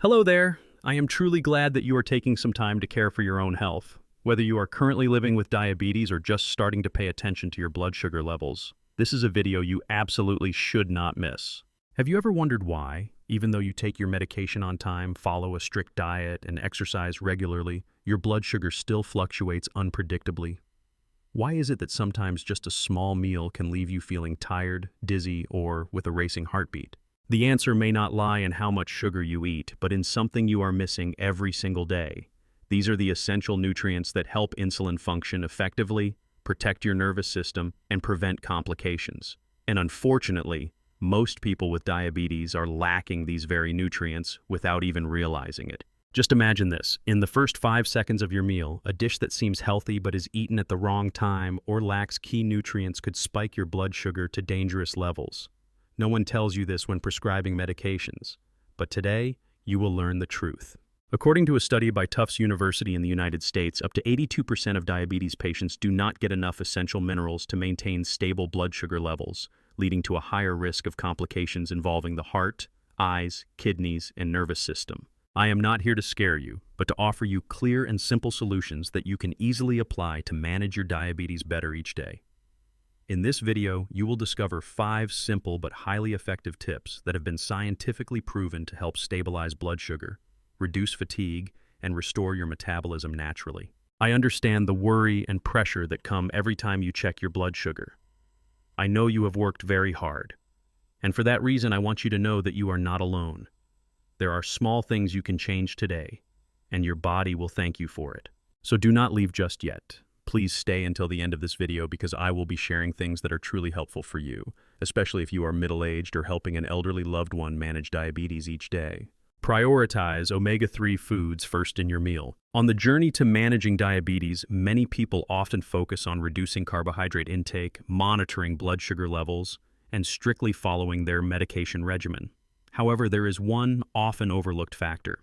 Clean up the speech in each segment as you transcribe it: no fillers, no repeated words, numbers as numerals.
Hello there. I am truly glad that you are taking some time to care for your own health. Whether you are currently living with diabetes or just starting to pay attention to your blood sugar levels, this is a video you absolutely should not miss. Have you ever wondered why, even though you take your medication on time, follow a strict diet, and exercise regularly, your blood sugar still fluctuates unpredictably? Why is it that sometimes just a small meal can leave you feeling tired, dizzy, or with a racing heartbeat? The answer may not lie in how much sugar you eat, but in something you are missing every single day. These are the essential nutrients that help insulin function effectively, protect your nervous system, and prevent complications. And unfortunately, most people with diabetes are lacking these very nutrients without even realizing it. Just imagine this. In the first 5 seconds of your meal, a dish that seems healthy but is eaten at the wrong time or lacks key nutrients could spike your blood sugar to dangerous levels. No one tells you this when prescribing medications, but today you will learn the truth. According to a study by Tufts University in the United States, up to 82% of diabetes patients do not get enough essential minerals to maintain stable blood sugar levels, leading to a higher risk of complications involving the heart, eyes, kidneys, and nervous system. I am not here to scare you, but to offer you clear and simple solutions that you can easily apply to manage your diabetes better each day. In this video, you will discover 5 simple but highly effective tips that have been scientifically proven to help stabilize blood sugar, reduce fatigue, and restore your metabolism naturally. I understand the worry and pressure that come every time you check your blood sugar. I know you have worked very hard, and for that reason I want you to know that you are not alone. There are small things you can change today, and your body will thank you for it. So do not leave just yet. Please stay until the end of this video because I will be sharing things that are truly helpful for you, especially if you are middle-aged or helping an elderly loved one manage diabetes each day. Prioritize omega-3 foods first in your meal. On the journey to managing diabetes, many people often focus on reducing carbohydrate intake, monitoring blood sugar levels, and strictly following their medication regimen. However, there is one often overlooked factor: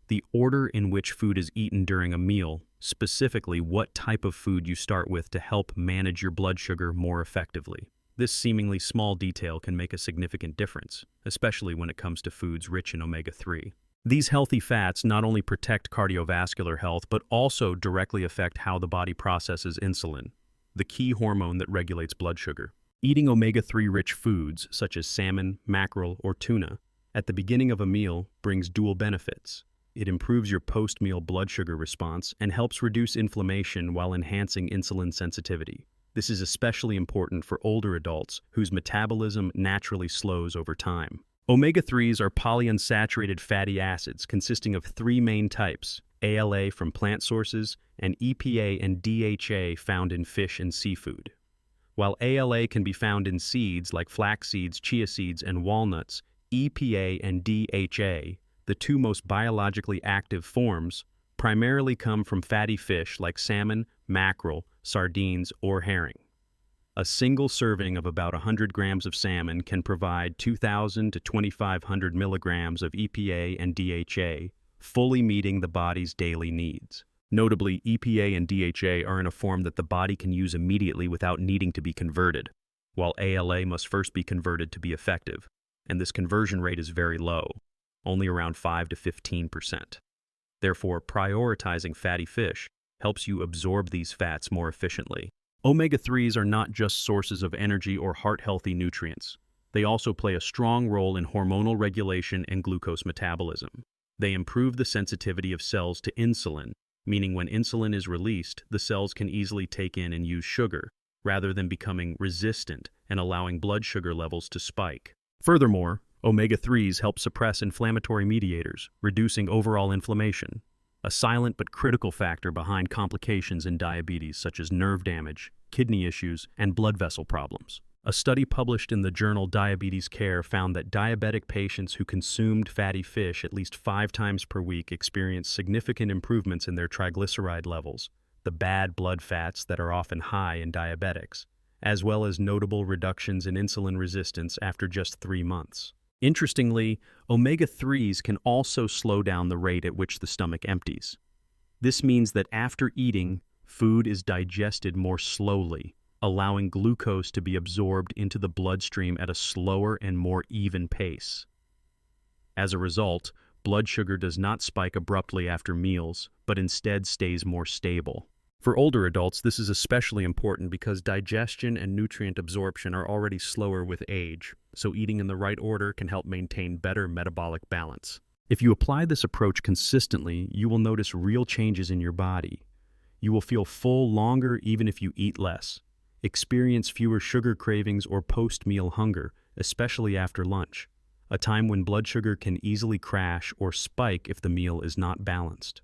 the order in which food is eaten during a meal, specifically what type of food you start with to help manage your blood sugar more effectively. This seemingly small detail can make a significant difference, especially when it comes to foods rich in omega-3. These healthy fats not only protect cardiovascular health, but also directly affect how the body processes insulin, the key hormone that regulates blood sugar. Eating omega-3 rich foods, such as salmon, mackerel, or tuna, at the beginning of a meal brings dual benefits. It improves your post-meal blood sugar response and helps reduce inflammation while enhancing insulin sensitivity. This is especially important for older adults whose metabolism naturally slows over time. Omega-3s are polyunsaturated fatty acids consisting of 3 main types: ALA from plant sources and EPA and DHA found in fish and seafood. While ALA can be found in seeds like flax seeds, chia seeds, and walnuts, EPA and DHA, the 2 most biologically active forms, primarily come from fatty fish like salmon, mackerel, sardines, or herring. A single serving of about 100 grams of salmon can provide 2,000 to 2,500 milligrams of EPA and DHA, fully meeting the body's daily needs. Notably, EPA and DHA are in a form that the body can use immediately without needing to be converted, while ALA must first be converted to be effective, and this conversion rate is very low, only around 5 to 15%. Therefore, prioritizing fatty fish helps you absorb these fats more efficiently. Omega-3s are not just sources of energy or heart-healthy nutrients. They also play a strong role in hormonal regulation and glucose metabolism. They improve the sensitivity of cells to insulin, meaning when insulin is released, the cells can easily take in and use sugar, rather than becoming resistant and allowing blood sugar levels to spike. Furthermore, omega-3s help suppress inflammatory mediators, reducing overall inflammation, a silent but critical factor behind complications in diabetes such as nerve damage, kidney issues, and blood vessel problems. A study published in the journal Diabetes Care found that diabetic patients who consumed fatty fish at least 5 times per week experienced significant improvements in their triglyceride levels, the bad blood fats that are often high in diabetics, as well as notable reductions in insulin resistance after just 3 months. Interestingly, omega-3s can also slow down the rate at which the stomach empties. This means that after eating, food is digested more slowly, allowing glucose to be absorbed into the bloodstream at a slower and more even pace. As a result, blood sugar does not spike abruptly after meals, but instead stays more stable. For older adults, this is especially important because digestion and nutrient absorption are already slower with age, so eating in the right order can help maintain better metabolic balance. If you apply this approach consistently, you will notice real changes in your body. You will feel full longer even if you eat less, experience fewer sugar cravings or post-meal hunger, especially after lunch, a time when blood sugar can easily crash or spike if the meal is not balanced.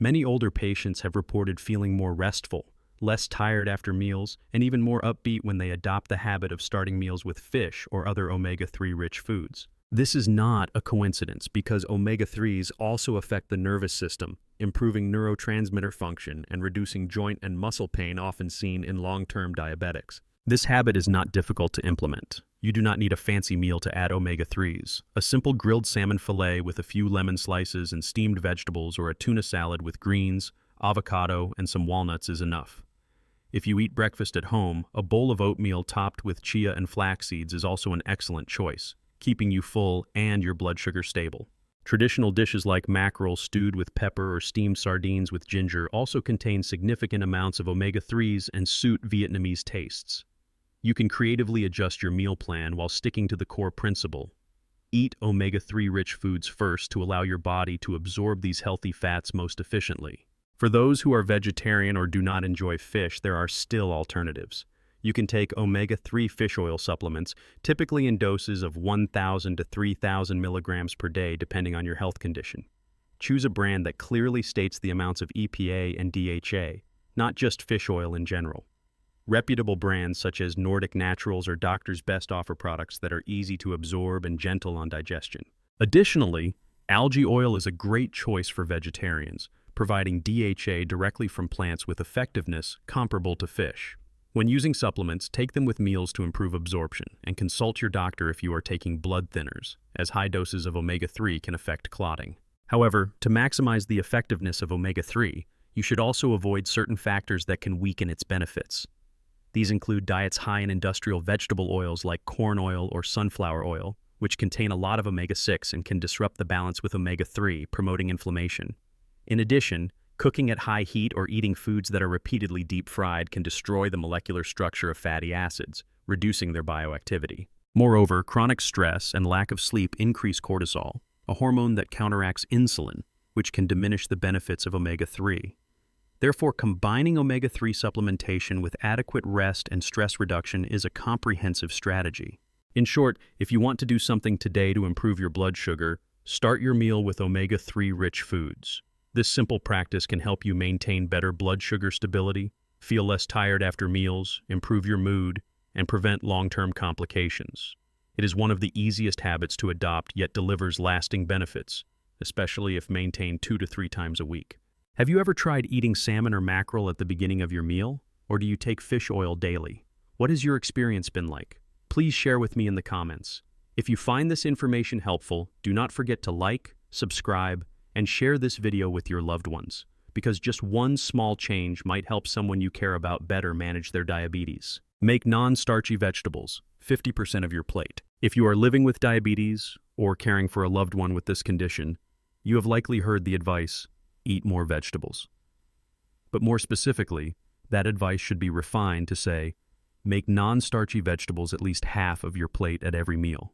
Many older patients have reported feeling more restful, less tired after meals, and even more upbeat when they adopt the habit of starting meals with fish or other omega-3 rich foods. This is not a coincidence because omega-3s also affect the nervous system, improving neurotransmitter function and reducing joint and muscle pain often seen in long-term diabetics. This habit is not difficult to implement. You do not need a fancy meal to add omega-3s. A simple grilled salmon fillet with a few lemon slices and steamed vegetables or a tuna salad with greens, avocado, and some walnuts is enough. If you eat breakfast at home, a bowl of oatmeal topped with chia and flax seeds is also an excellent choice, keeping you full and your blood sugar stable. Traditional dishes like mackerel stewed with pepper or steamed sardines with ginger also contain significant amounts of omega-3s and suit Vietnamese tastes. You can creatively adjust your meal plan while sticking to the core principle. Eat omega-3 rich foods first to allow your body to absorb these healthy fats most efficiently. For those who are vegetarian or do not enjoy fish, there are still alternatives. You can take omega-3 fish oil supplements, typically in doses of 1,000 to 3,000 milligrams per day depending on your health condition. Choose a brand that clearly states the amounts of EPA and DHA, not just fish oil in general. Reputable brands such as Nordic Naturals or Doctor's Best offer products that are easy to absorb and gentle on digestion. Additionally, algae oil is a great choice for vegetarians, providing DHA directly from plants with effectiveness comparable to fish. When using supplements, take them with meals to improve absorption, and consult your doctor if you are taking blood thinners, as high doses of omega-3 can affect clotting. However, to maximize the effectiveness of omega-3, you should also avoid certain factors that can weaken its benefits. These include diets high in industrial vegetable oils like corn oil or sunflower oil, which contain a lot of omega-6 and can disrupt the balance with omega-3, promoting inflammation. In addition, cooking at high heat or eating foods that are repeatedly deep-fried can destroy the molecular structure of fatty acids, reducing their bioactivity. Moreover, chronic stress and lack of sleep increase cortisol, a hormone that counteracts insulin, which can diminish the benefits of omega-3. Therefore, combining omega-3 supplementation with adequate rest and stress reduction is a comprehensive strategy. In short, if you want to do something today to improve your blood sugar, start your meal with omega-3 rich foods. This simple practice can help you maintain better blood sugar stability, feel less tired after meals, improve your mood, and prevent long-term complications. It is one of the easiest habits to adopt yet delivers lasting benefits, especially if maintained 2 to 3 times a week. Have you ever tried eating salmon or mackerel at the beginning of your meal? Or do you take fish oil daily? What has your experience been like? Please share with me in the comments. If you find this information helpful, do not forget to like, subscribe, and share this video with your loved ones, because just one small change might help someone you care about better manage their diabetes. Make non-starchy vegetables 50% of your plate. If you are living with diabetes or caring for a loved one with this condition, you have likely heard the advice, eat more vegetables. But more specifically, that advice should be refined to say, make non-starchy vegetables at least half of your plate at every meal.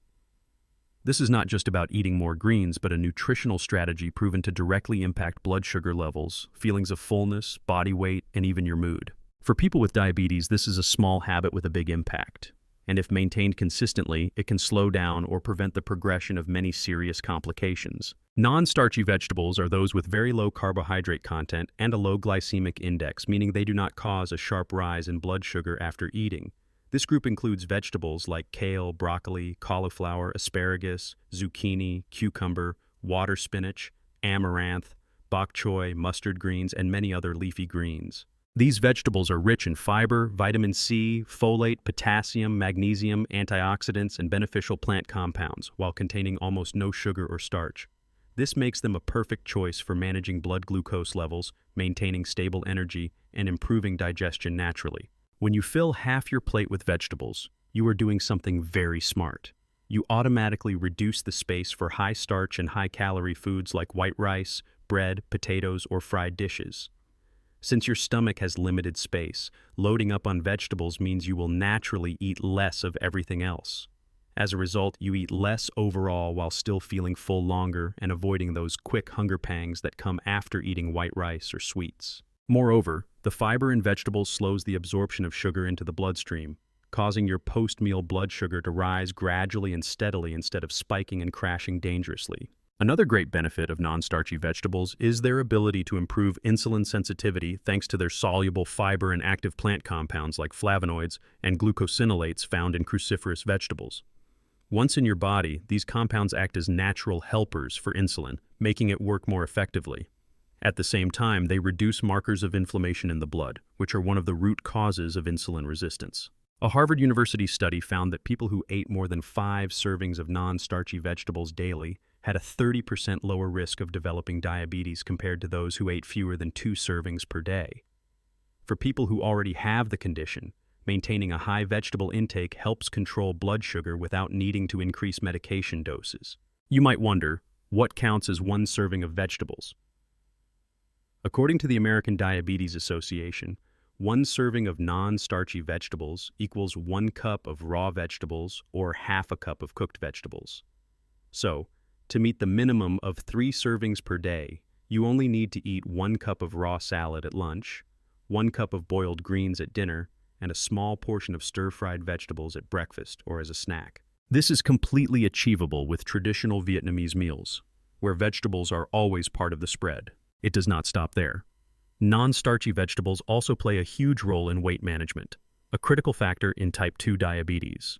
This is not just about eating more greens, but a nutritional strategy proven to directly impact blood sugar levels, feelings of fullness, body weight, and even your mood. For people with diabetes, this is a small habit with a big impact. And if maintained consistently, it can slow down or prevent the progression of many serious complications. Non-starchy vegetables are those with very low carbohydrate content and a low glycemic index, meaning they do not cause a sharp rise in blood sugar after eating. This group includes vegetables like kale, broccoli, cauliflower, asparagus, zucchini, cucumber, water spinach, amaranth, bok choy, mustard greens, and many other leafy greens. These vegetables are rich in fiber, vitamin C, folate, potassium, magnesium, antioxidants, and beneficial plant compounds, while containing almost no sugar or starch. This makes them a perfect choice for managing blood glucose levels, maintaining stable energy, and improving digestion naturally. When you fill half your plate with vegetables, you are doing something very smart. you automatically reduce the space for high-starch and high-calorie foods like white rice, bread, potatoes, or fried dishes. Since your stomach has limited space, loading up on vegetables means you will naturally eat less of everything else. As a result, you eat less overall while still feeling full longer and avoiding those quick hunger pangs that come after eating white rice or sweets. Moreover, the fiber in vegetables slows the absorption of sugar into the bloodstream, causing your post-meal blood sugar to rise gradually and steadily instead of spiking and crashing dangerously. Another great benefit of non-starchy vegetables is their ability to improve insulin sensitivity thanks to their soluble fiber and active plant compounds like flavonoids and glucosinolates found in cruciferous vegetables. Once in your body, these compounds act as natural helpers for insulin, making it work more effectively. At the same time, they reduce markers of inflammation in the blood, which are one of the root causes of insulin resistance. A Harvard University study found that people who ate more than 5 servings of non-starchy vegetables daily had a 30% lower risk of developing diabetes compared to those who ate fewer than 2 servings per day. For people who already have the condition, maintaining a high vegetable intake helps control blood sugar without needing to increase medication doses. You might wonder, what counts as 1 serving of vegetables? According to the American Diabetes Association, 1 serving of non-starchy vegetables equals 1 cup of raw vegetables or half a cup of cooked vegetables. So, to meet the minimum of 3 servings per day, you only need to eat 1 cup of raw salad at lunch, 1 cup of boiled greens at dinner, and a small portion of stir-fried vegetables at breakfast or as a snack. This is completely achievable with traditional Vietnamese meals, where vegetables are always part of the spread. It does not stop there. Non-starchy vegetables also play a huge role in weight management, a critical factor in type 2 diabetes.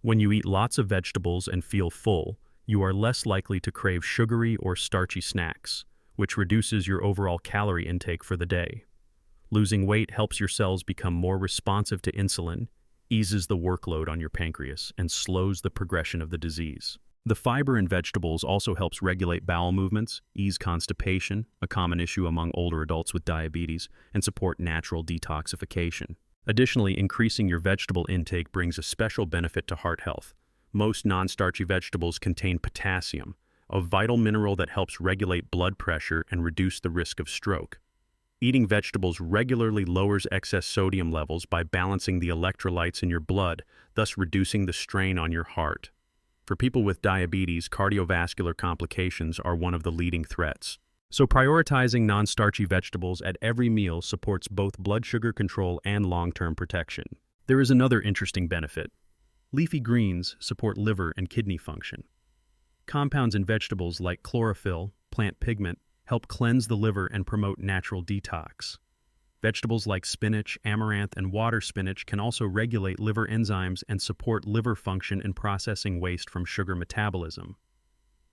When you eat lots of vegetables and feel full, you are less likely to crave sugary or starchy snacks, which reduces your overall calorie intake for the day. Losing weight helps your cells become more responsive to insulin, eases the workload on your pancreas, and slows the progression of the disease. The fiber in vegetables also helps regulate bowel movements, ease constipation, a common issue among older adults with diabetes, and support natural detoxification. Additionally, increasing your vegetable intake brings a special benefit to heart health. Most non-starchy vegetables contain potassium, a vital mineral that helps regulate blood pressure and reduce the risk of stroke. Eating vegetables regularly lowers excess sodium levels by balancing the electrolytes in your blood, thus reducing the strain on your heart. For people with diabetes, cardiovascular complications are one of the leading threats. So prioritizing non-starchy vegetables at every meal supports both blood sugar control and long-term protection. There is another interesting benefit. Leafy greens support liver and kidney function. Compounds in vegetables like chlorophyll, plant pigment, help cleanse the liver and promote natural detox. Vegetables like spinach, amaranth, and water spinach can also regulate liver enzymes and support liver function in processing waste from sugar metabolism.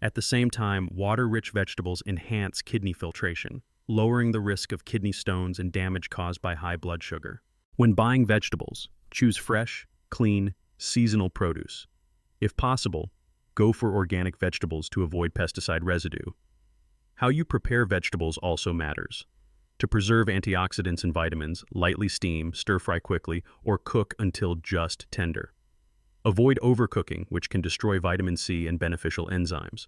At the same time, water-rich vegetables enhance kidney filtration, lowering the risk of kidney stones and damage caused by high blood sugar. When buying vegetables, choose fresh, clean, seasonal produce. If possible, go for organic vegetables to avoid pesticide residue. How you prepare vegetables also matters. To preserve antioxidants and vitamins, lightly steam, stir-fry quickly, or cook until just tender. Avoid overcooking, which can destroy vitamin C and beneficial enzymes.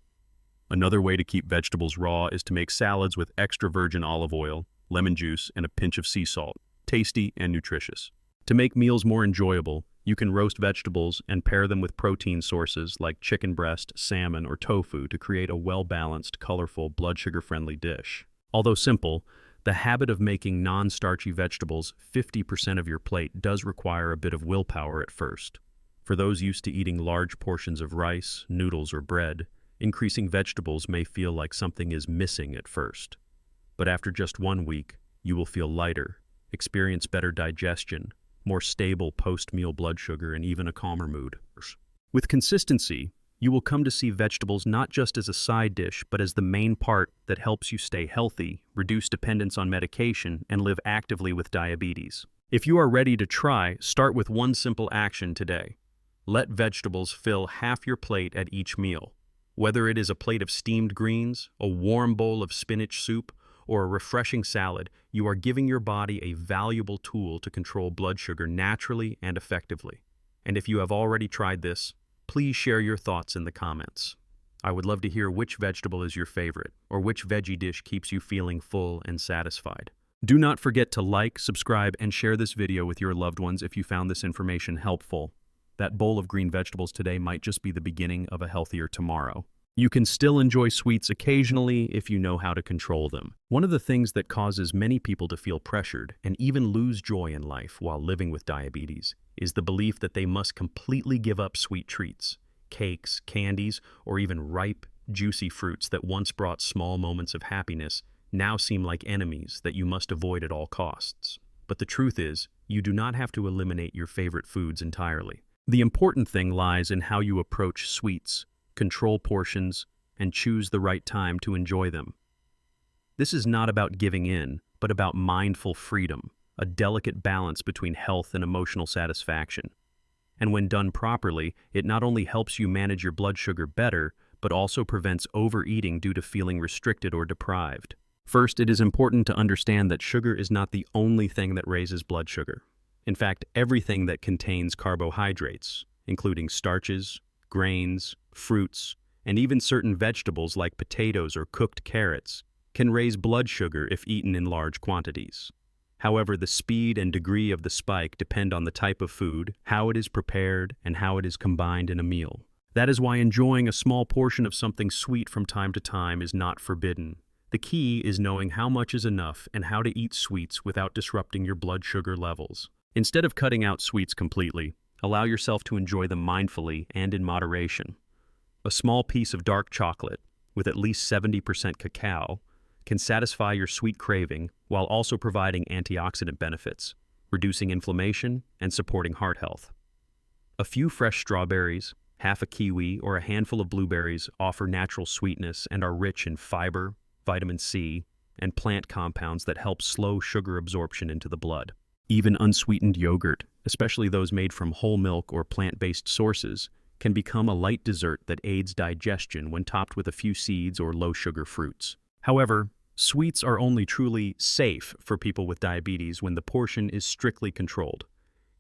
Another way to keep vegetables raw is to make salads with extra virgin olive oil, lemon juice, and a pinch of sea salt. Tasty and nutritious. To make meals more enjoyable, you can roast vegetables and pair them with protein sources like chicken breast, salmon, or tofu to create a well-balanced, colorful, blood sugar-friendly dish. Although simple, the habit of making non-starchy vegetables 50% of your plate does require a bit of willpower at first. For those used to eating large portions of rice, noodles, or bread, increasing vegetables may feel like something is missing at first. But after just 1 week, you will feel lighter, experience better digestion, more stable post-meal blood sugar, and even a calmer mood. With consistency, you will come to see vegetables not just as a side dish, but as the main part that helps you stay healthy, reduce dependence on medication, and live actively with diabetes. If you are ready to try, start with one simple action today. Let vegetables fill half your plate at each meal. Whether it is a plate of steamed greens, a warm bowl of spinach soup, or a refreshing salad, you are giving your body a valuable tool to control blood sugar naturally and effectively. And if you have already tried this, Please share your thoughts in the comments. I would love to hear which vegetable is your favorite, or which veggie dish keeps you feeling full and satisfied. Do not forget to like, subscribe, and share this video with your loved ones if you found this information helpful. That bowl of green vegetables today might just be the beginning of a healthier tomorrow. You can still enjoy sweets occasionally if you know how to control them. One of the things that causes many people to feel pressured and even lose joy in life while living with diabetes is the belief that they must completely give up sweet treats, cakes, candies, or even ripe, juicy fruits that once brought small moments of happiness now seem like enemies that you must avoid at all costs. But the truth is, you do not have to eliminate your favorite foods entirely. The important thing lies in how you approach sweets, control portions, and choose the right time to enjoy them. This is not about giving in, but about mindful freedom, a delicate balance between health and emotional satisfaction. And when done properly, it not only helps you manage your blood sugar better, but also prevents overeating due to feeling restricted or deprived. First, it is important to understand that sugar is not the only thing that raises blood sugar. In fact, everything that contains carbohydrates, including starches, grains, fruits, and even certain vegetables like potatoes or cooked carrots, can raise blood sugar if eaten in large quantities. However, the speed and degree of the spike depend on the type of food, how it is prepared, and how it is combined in a meal. That is why enjoying a small portion of something sweet from time to time is not forbidden. The key is knowing how much is enough and how to eat sweets without disrupting your blood sugar levels. Instead of cutting out sweets completely, allow yourself to enjoy them mindfully and in moderation. A small piece of dark chocolate, with at least 70% cacao, can satisfy your sweet craving while also providing antioxidant benefits, reducing inflammation and supporting heart health. A few fresh strawberries, half a kiwi, or a handful of blueberries offer natural sweetness and are rich in fiber, vitamin C, and plant compounds that help slow sugar absorption into the blood. Even unsweetened yogurt, especially those made from whole milk or plant-based sources, can become a light dessert that aids digestion when topped with a few seeds or low-sugar fruits. However, sweets are only truly safe for people with diabetes when the portion is strictly controlled.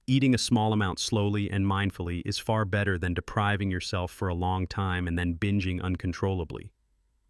Eating a small amount slowly and mindfully is far better than depriving yourself for a long time and then binging uncontrollably.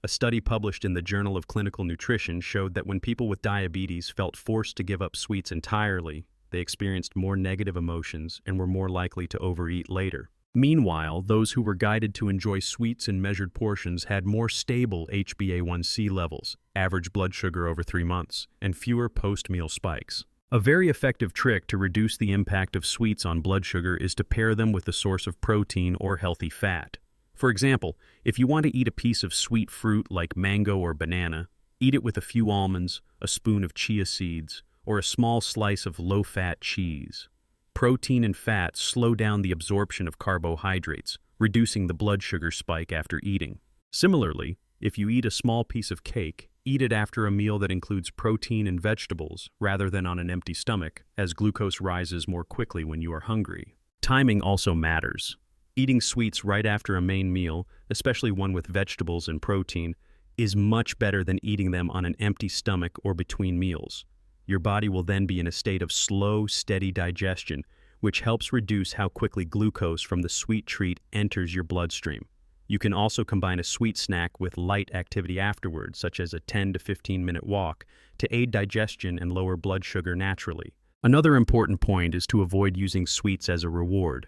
A study published in the Journal of Clinical Nutrition showed that when people with diabetes felt forced to give up sweets entirely, they experienced more negative emotions and were more likely to overeat later. Meanwhile, those who were guided to enjoy sweets in measured portions had more stable HbA1c levels, average blood sugar over 3 months, and fewer post-meal spikes. A very effective trick to reduce the impact of sweets on blood sugar is to pair them with a source of protein or healthy fat. For example, if you want to eat a piece of sweet fruit like mango or banana, eat it with a few almonds, a spoon of chia seeds, or a small slice of low-fat cheese. Protein and fat slow down the absorption of carbohydrates, reducing the blood sugar spike after eating. Similarly, if you eat a small piece of cake, eat it after a meal that includes protein and vegetables rather than on an empty stomach, as glucose rises more quickly when you are hungry. Timing also matters. Eating sweets right after a main meal, especially one with vegetables and protein, is much better than eating them on an empty stomach or between meals. Your body will then be in a state of slow, steady digestion, which helps reduce how quickly glucose from the sweet treat enters your bloodstream. You can also combine a sweet snack with light activity afterwards, such as a 10 to 15-minute walk, to aid digestion and lower blood sugar naturally. Another important point is to avoid using sweets as a reward.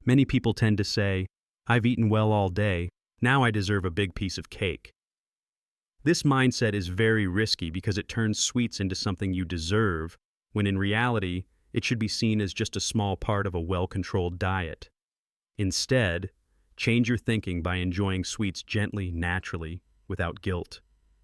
Many people tend to say, "I've eaten well all day, now I deserve a big piece of cake." This mindset is very risky because it turns sweets into something you deserve, when in reality, it should be seen as just a small part of a well-controlled diet. Instead, change your thinking by enjoying sweets gently, naturally, without guilt,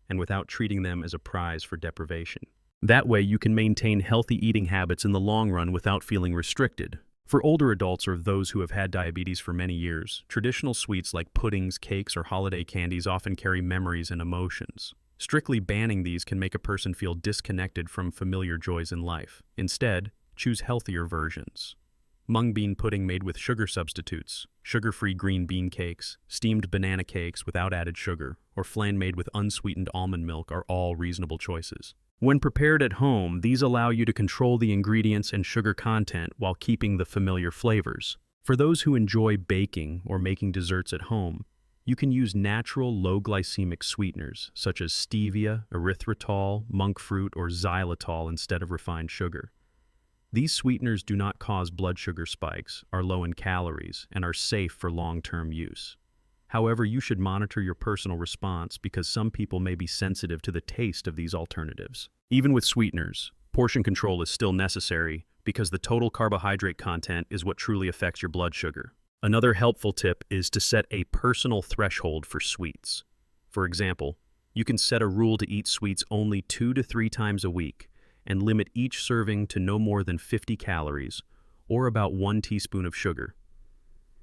and without treating them as a prize for deprivation. That way, you can maintain healthy eating habits in the long run without feeling restricted. For older adults or those who have had diabetes for many years, traditional sweets like puddings, cakes, or holiday candies often carry memories and emotions. Strictly banning these can make a person feel disconnected from familiar joys in life. Instead, choose healthier versions. Mung bean pudding made with sugar substitutes, sugar-free green bean cakes, steamed banana cakes without added sugar, or flan made with unsweetened almond milk are all reasonable choices. When prepared at home, these allow you to control the ingredients and sugar content while keeping the familiar flavors. For those who enjoy baking or making desserts at home, you can use natural low-glycemic sweeteners such as stevia, erythritol, monk fruit, or xylitol instead of refined sugar. These sweeteners do not cause blood sugar spikes, are low in calories, and are safe for long-term use. However, you should monitor your personal response because some people may be sensitive to the taste of these alternatives. Even with sweeteners, portion control is still necessary because the total carbohydrate content is what truly affects your blood sugar. Another helpful tip is to set a personal threshold for sweets. For example, you can set a rule to eat sweets only 2 to 3 times a week and limit each serving to no more than 50 calories or about 1 teaspoon of sugar.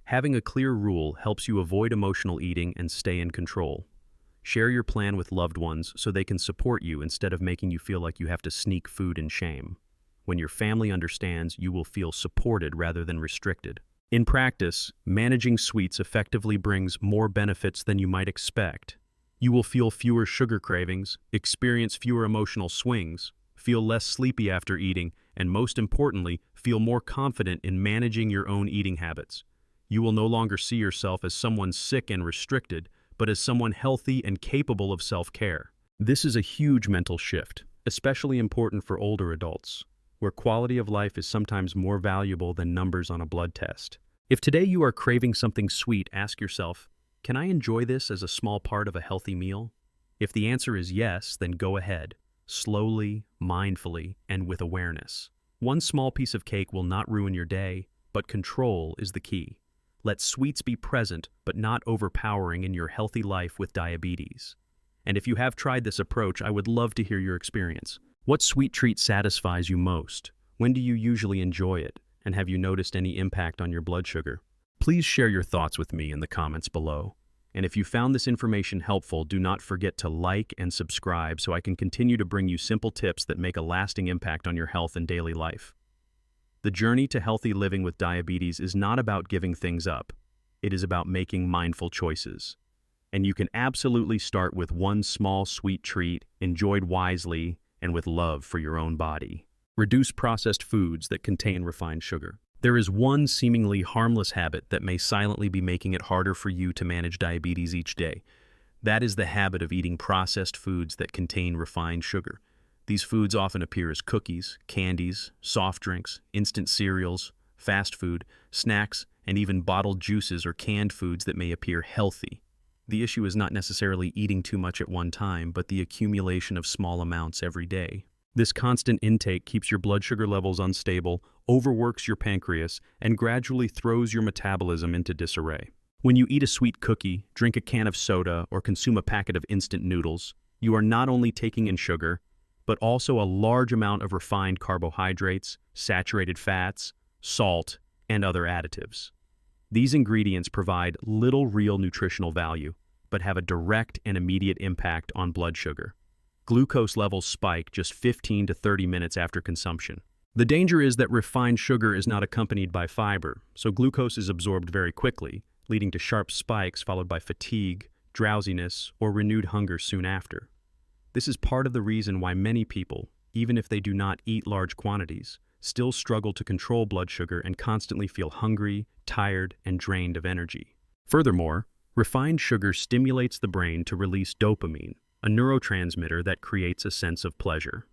Having a clear rule helps you avoid emotional eating and stay in control. Share your plan with loved ones so they can support you instead of making you feel like you have to sneak food in shame. When your family understands, you will feel supported rather than restricted. In practice, managing sweets effectively brings more benefits than you might expect. You will feel fewer sugar cravings, experience fewer emotional swings, feel less sleepy after eating, and most importantly, feel more confident in managing your own eating habits. You will no longer see yourself as someone sick and restricted, but as someone healthy and capable of self-care. This is a huge mental shift, especially important for older adults, where quality of life is sometimes more valuable than numbers on a blood test. If today you are craving something sweet, ask yourself, can I enjoy this as a small part of a healthy meal? If the answer is yes, then go ahead, slowly, mindfully, and with awareness. One small piece of cake will not ruin your day, but control is the key. Let sweets be present, but not overpowering in your healthy life with diabetes. And if you have tried this approach, I would love to hear your experience. What sweet treat satisfies you most? When do you usually enjoy it? And have you noticed any impact on your blood sugar? Please share your thoughts with me in the comments below. And if you found this information helpful, do not forget to like and subscribe so I can continue to bring you simple tips that make a lasting impact on your health and daily life. The journey to healthy living with diabetes is not about giving things up. It is about making mindful choices. And you can absolutely start with one small sweet treat, enjoyed wisely and with love for your own body. Reduce processed foods that contain refined sugar. There is one seemingly harmless habit that may silently be making it harder for you to manage diabetes each day. That is the habit of eating processed foods that contain refined sugar. These foods often appear as cookies, candies, soft drinks, instant cereals, fast food, snacks, and even bottled juices or canned foods that may appear healthy. The issue is not necessarily eating too much at one time, but the accumulation of small amounts every day. This constant intake keeps your blood sugar levels unstable, overworks your pancreas, and gradually throws your metabolism into disarray. When you eat a sweet cookie, drink a can of soda, or consume a packet of instant noodles, you are not only taking in sugar, but also a large amount of refined carbohydrates, saturated fats, salt, and other additives. These ingredients provide little real nutritional value, but have a direct and immediate impact on blood sugar. Glucose levels spike just 15 to 30 minutes after consumption. The danger is that refined sugar is not accompanied by fiber, so glucose is absorbed very quickly, leading to sharp spikes followed by fatigue, drowsiness, or renewed hunger soon after. This is part of the reason why many people, even if they do not eat large quantities, still struggle to control blood sugar and constantly feel hungry, tired, and drained of energy. Furthermore, refined sugar stimulates the brain to release dopamine, a neurotransmitter that creates a sense of pleasure.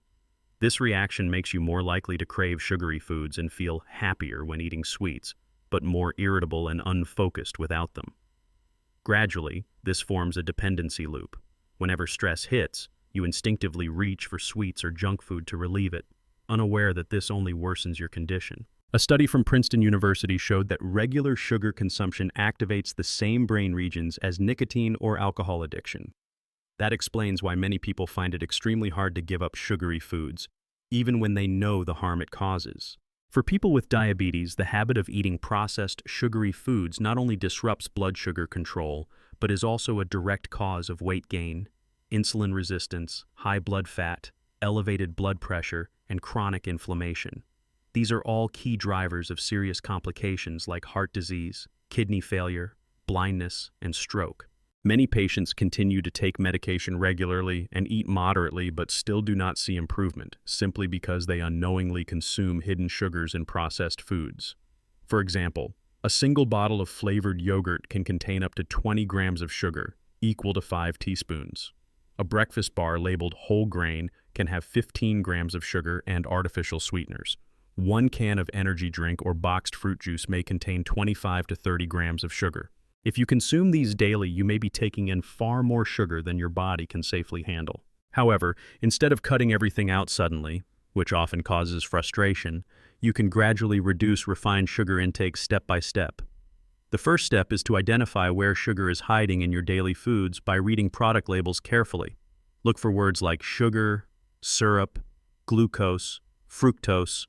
This reaction makes you more likely to crave sugary foods and feel happier when eating sweets, but more irritable and unfocused without them. Gradually, this forms a dependency loop. Whenever stress hits, you instinctively reach for sweets or junk food to relieve it, unaware that this only worsens your condition. A study from Princeton University showed that regular sugar consumption activates the same brain regions as nicotine or alcohol addiction. That explains why many people find it extremely hard to give up sugary foods, even when they know the harm it causes. For people with diabetes, the habit of eating processed sugary foods not only disrupts blood sugar control, but is also a direct cause of weight gain, insulin resistance, high blood fat, elevated blood pressure, and chronic inflammation. These are all key drivers of serious complications like heart disease, kidney failure, blindness, and stroke. Many patients continue to take medication regularly and eat moderately but still do not see improvement, simply because they unknowingly consume hidden sugars in processed foods. For example, A single bottle of flavored yogurt can contain up to 20 grams of sugar, equal to 5 teaspoons. A breakfast bar labeled whole grain can have 15 grams of sugar and artificial sweeteners. One can of energy drink or boxed fruit juice may contain 25 to 30 grams of sugar. If you consume these daily, you may be taking in far more sugar than your body can safely handle. However, instead of cutting everything out suddenly, which often causes frustration, you can gradually reduce refined sugar intake step by step. The first step is to identify where sugar is hiding in your daily foods by reading product labels carefully. Look for words like sugar, syrup, glucose, fructose,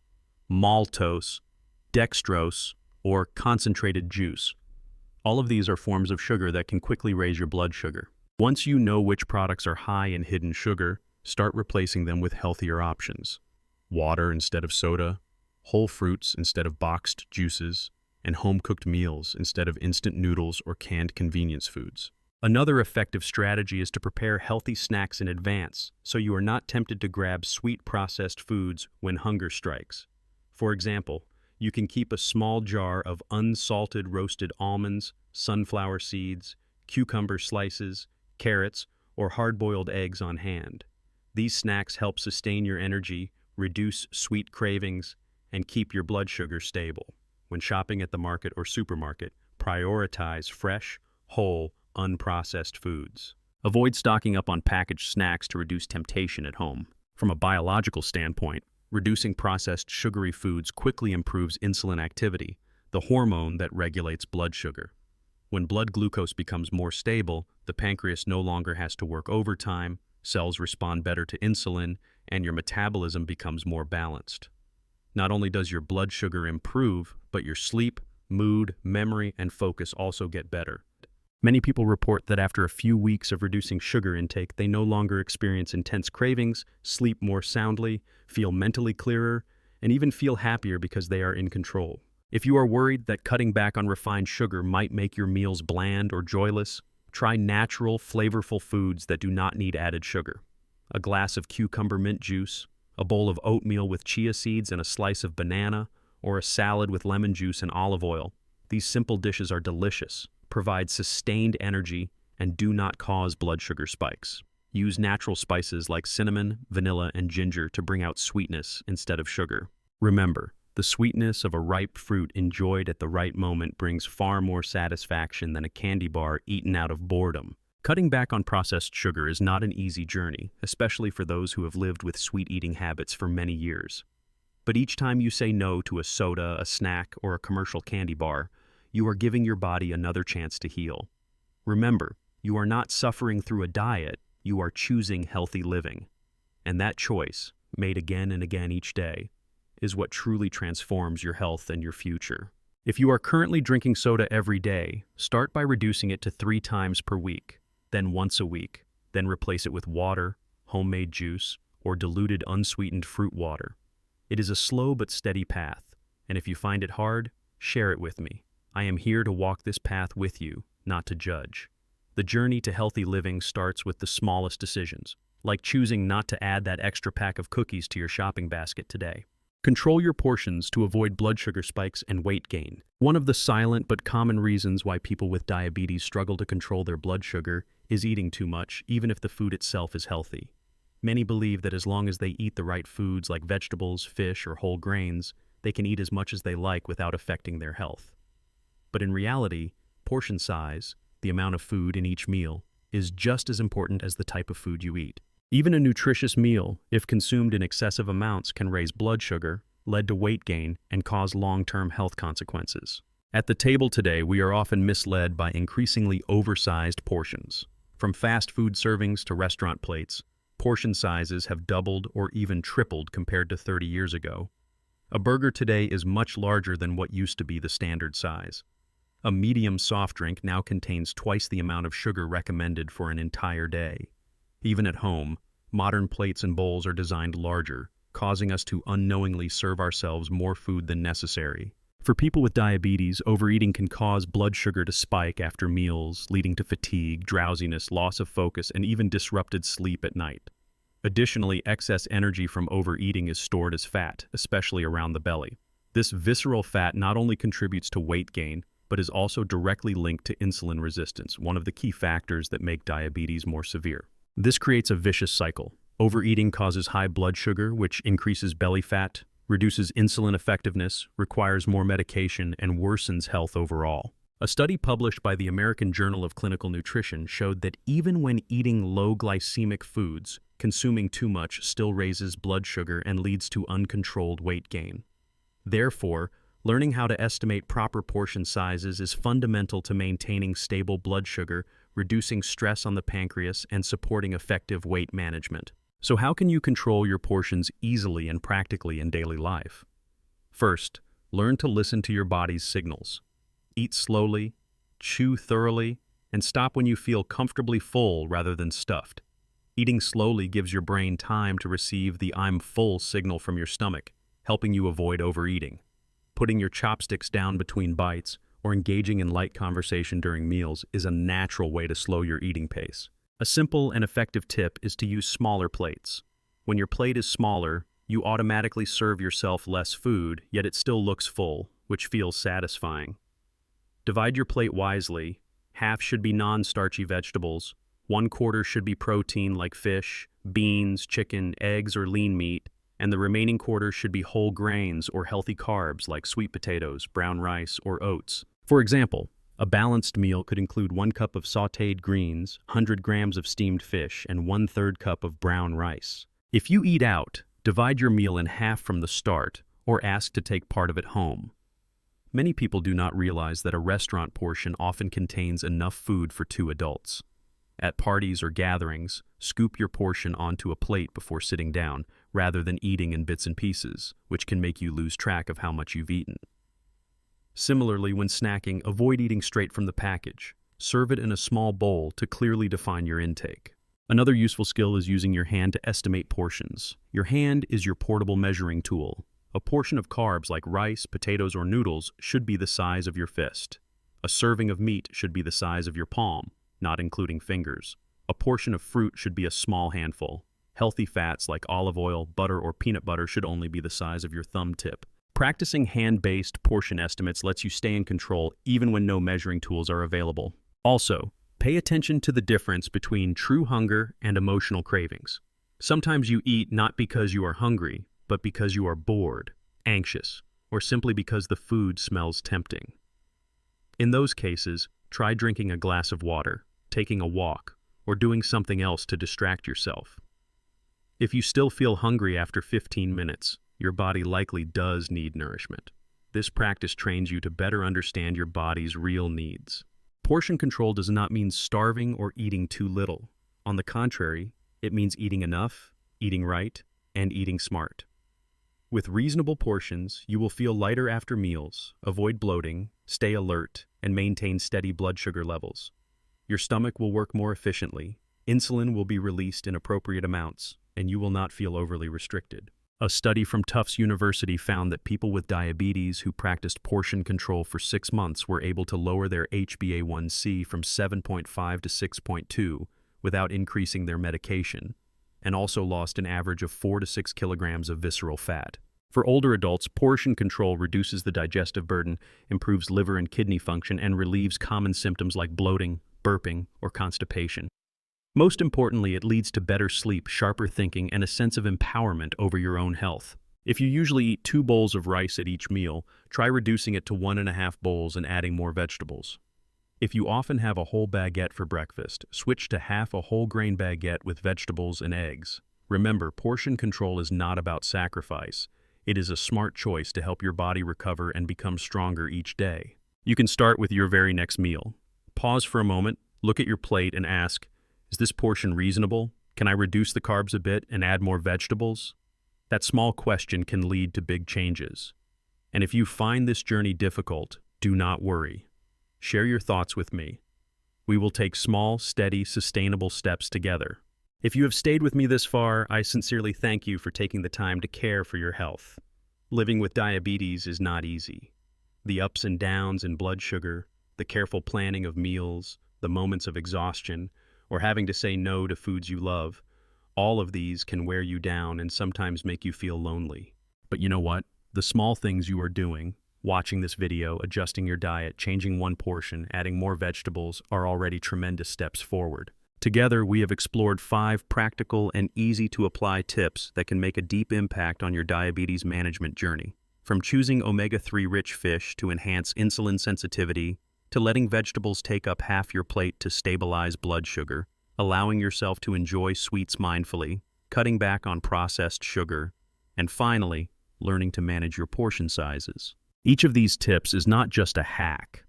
maltose, dextrose, or concentrated juice. All of these are forms of sugar that can quickly raise your blood sugar. Once you know which products are high in hidden sugar, start replacing them with healthier options. Water instead of soda, whole fruits instead of boxed juices, and home-cooked meals instead of instant noodles or canned convenience foods. Another effective strategy is to prepare healthy snacks in advance, so you are not tempted to grab sweet processed foods when hunger strikes. For example, you can keep a small jar of unsalted roasted almonds, sunflower seeds, cucumber slices, carrots, or hard-boiled eggs on hand. These snacks help sustain your energy, reduce sweet cravings, and keep your blood sugar stable. When shopping at the market or supermarket, prioritize fresh, whole, unprocessed foods. Avoid stocking up on packaged snacks to reduce temptation at home. From a biological standpoint, reducing processed sugary foods quickly improves insulin activity, the hormone that regulates blood sugar. When blood glucose becomes more stable, the pancreas no longer has to work overtime, cells respond better to insulin, and your metabolism becomes more balanced. Not only does your blood sugar improve, but your sleep, mood, memory, and focus also get better. Many people report that after a few weeks of reducing sugar intake, they no longer experience intense cravings, sleep more soundly, feel mentally clearer, and even feel happier because they are in control. If you are worried that cutting back on refined sugar might make your meals bland or joyless, try natural, flavorful foods that do not need added sugar. A glass of cucumber mint juice, a bowl of oatmeal with chia seeds and a slice of banana, or a salad with lemon juice and olive oil. These simple dishes are delicious, provide sustained energy, and do not cause blood sugar spikes. Use natural spices like cinnamon, vanilla, and ginger to bring out sweetness instead of sugar. Remember, the sweetness of a ripe fruit enjoyed at the right moment brings far more satisfaction than a candy bar eaten out of boredom. Cutting back on processed sugar is not an easy journey, especially for those who have lived with sweet-eating habits for many years. But each time you say no to a soda, a snack, or a commercial candy bar, you are giving your body another chance to heal. Remember, you are not suffering through a diet, you are choosing healthy living. And that choice, made again and again each day, is what truly transforms your health and your future. If you are currently drinking soda every day, start by reducing it to 3 times per week, then once a week, then replace it with water, homemade juice, or diluted unsweetened fruit water. It is a slow but steady path, and if you find it hard, share it with me. I am here to walk this path with you, not to judge. The journey to healthy living starts with the smallest decisions, like choosing not to add that extra pack of cookies to your shopping basket today. Control your portions to avoid blood sugar spikes and weight gain. One of the silent but common reasons why people with diabetes struggle to control their blood sugar is eating too much, even if the food itself is healthy. Many believe that as long as they eat the right foods like vegetables, fish, or whole grains, they can eat as much as they like without affecting their health. But in reality, portion size, the amount of food in each meal, is just as important as the type of food you eat. Even a nutritious meal, if consumed in excessive amounts, can raise blood sugar, lead to weight gain, and cause long-term health consequences. At the table today, we are often misled by increasingly oversized portions. From fast food servings to restaurant plates, portion sizes have doubled or even tripled compared to 30 years ago. A burger today is much larger than what used to be the standard size. A medium soft drink now contains twice the amount of sugar recommended for an entire day. Even at home, modern plates and bowls are designed larger, causing us to unknowingly serve ourselves more food than necessary. For people with diabetes, overeating can cause blood sugar to spike after meals, leading to fatigue, drowsiness, loss of focus, and even disrupted sleep at night. Additionally, excess energy from overeating is stored as fat, especially around the belly. This visceral fat not only contributes to weight gain, but is also directly linked to insulin resistance, one of the key factors that make diabetes more severe. This creates a vicious cycle. Overeating causes high blood sugar, which increases belly fat, reduces insulin effectiveness, requires more medication, and worsens health overall. A study published by the American Journal of Clinical Nutrition showed that even when eating low glycemic foods, consuming too much still raises blood sugar and leads to uncontrolled weight gain. Therefore, learning how to estimate proper portion sizes is fundamental to maintaining stable blood sugar, reducing stress on the pancreas, and supporting effective weight management. So how can you control your portions easily and practically in daily life? First, learn to listen to your body's signals. Eat slowly, chew thoroughly, and stop when you feel comfortably full rather than stuffed. Eating slowly gives your brain time to receive the "I'm full" signal from your stomach, helping you avoid overeating. Putting your chopsticks down between bites or engaging in light conversation during meals is a natural way to slow your eating pace. A simple and effective tip is to use smaller plates. When your plate is smaller, you automatically serve yourself less food, yet it still looks full, which feels satisfying. Divide your plate wisely. Half should be non-starchy vegetables. 1/4 should be protein like fish, beans, chicken, eggs, or lean meat, and the remaining quarter should be whole grains or healthy carbs like sweet potatoes, brown rice, or oats. For example, a balanced meal could include 1 cup of sautéed greens, 100 grams of steamed fish, and 1/3 cup of brown rice. If you eat out, divide your meal in half from the start, or ask to take part of it home. Many people do not realize that a restaurant portion often contains enough food for 2 adults. At parties or gatherings, scoop your portion onto a plate before sitting down, rather than eating in bits and pieces, which can make you lose track of how much you've eaten. Similarly, when snacking, avoid eating straight from the package. Serve it in a small bowl to clearly define your intake. Another useful skill is using your hand to estimate portions. Your hand is your portable measuring tool. A portion of carbs like rice, potatoes, or noodles should be the size of your fist. A serving of meat should be the size of your palm, not including fingers. A portion of fruit should be a small handful. Healthy fats like olive oil, butter, or peanut butter should only be the size of your thumb tip. Practicing hand-based portion estimates lets you stay in control even when no measuring tools are available. Also, pay attention to the difference between true hunger and emotional cravings. Sometimes you eat not because you are hungry, but because you are bored, anxious, or simply because the food smells tempting. In those cases, try drinking a glass of water, taking a walk, or doing something else to distract yourself. If you still feel hungry after 15 minutes, your body likely does need nourishment. This practice trains you to better understand your body's real needs. Portion control does not mean starving or eating too little. On the contrary, it means eating enough, eating right, and eating smart. With reasonable portions, you will feel lighter after meals, avoid bloating, stay alert, and maintain steady blood sugar levels. Your stomach will work more efficiently, insulin will be released in appropriate amounts, and you will not feel overly restricted. A study from Tufts University found that people with diabetes who practiced portion control for 6 months were able to lower their HbA1c from 7.5 to 6.2 without increasing their medication, and also lost an average of 4 to 6 kilograms of visceral fat. For older adults, portion control reduces the digestive burden, improves liver and kidney function, and relieves common symptoms like bloating, burping, or constipation. Most importantly, it leads to better sleep, sharper thinking, and a sense of empowerment over your own health. If you usually eat 2 bowls of rice at each meal, try reducing it to 1.5 bowls and adding more vegetables. If you often have a whole baguette for breakfast, switch to half a whole grain baguette with vegetables and eggs. Remember, portion control is not about sacrifice. It is a smart choice to help your body recover and become stronger each day. You can start with your very next meal. Pause for a moment, look at your plate, and ask, is this portion reasonable? Can I reduce the carbs a bit and add more vegetables? That small question can lead to big changes. And if you find this journey difficult, do not worry. Share your thoughts with me. We will take small, steady, sustainable steps together. If you have stayed with me this far, I sincerely thank you for taking the time to care for your health. Living with diabetes is not easy. The ups and downs in blood sugar, the careful planning of meals, the moments of exhaustion, or having to say no to foods you love, all of these can wear you down and sometimes make you feel lonely. But you know what? The small things you are doing, watching this video, adjusting your diet, changing one portion, adding more vegetables, are already tremendous steps forward. Together, we have explored 5 practical and easy-to-apply tips that can make a deep impact on your diabetes management journey. From choosing omega-3 rich fish to enhance insulin sensitivity, to letting vegetables take up half your plate to stabilize blood sugar, allowing yourself to enjoy sweets mindfully, cutting back on processed sugar, and finally, learning to manage your portion sizes. Each of these tips is not just a hack.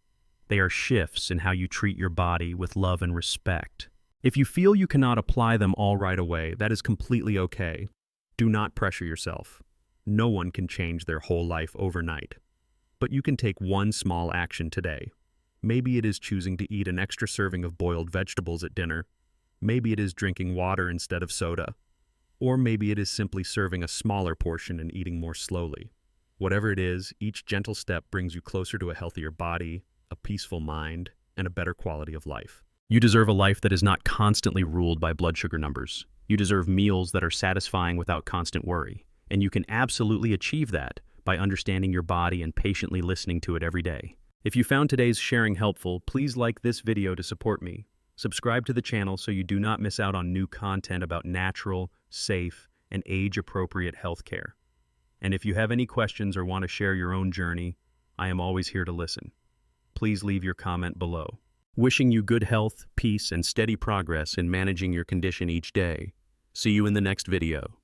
They are shifts in how you treat your body with love and respect. If you feel you cannot apply them all right away, that is completely okay. Do not pressure yourself. No one can change their whole life overnight. But you can take one small action today. Maybe it is choosing to eat an extra serving of boiled vegetables at dinner. Maybe it is drinking water instead of soda. Or maybe it is simply serving a smaller portion and eating more slowly. Whatever it is, each gentle step brings you closer to a healthier body, a peaceful mind, and a better quality of life. You deserve a life that is not constantly ruled by blood sugar numbers. You deserve meals that are satisfying without constant worry. And you can absolutely achieve that by understanding your body and patiently listening to it every day. If you found today's sharing helpful, please like this video to support me. Subscribe to the channel so you do not miss out on new content about natural, safe, and age-appropriate healthcare. And if you have any questions or want to share your own journey, I am always here to listen. Please leave your comment below. Wishing you good health, peace, and steady progress in managing your condition each day. See you in the next video.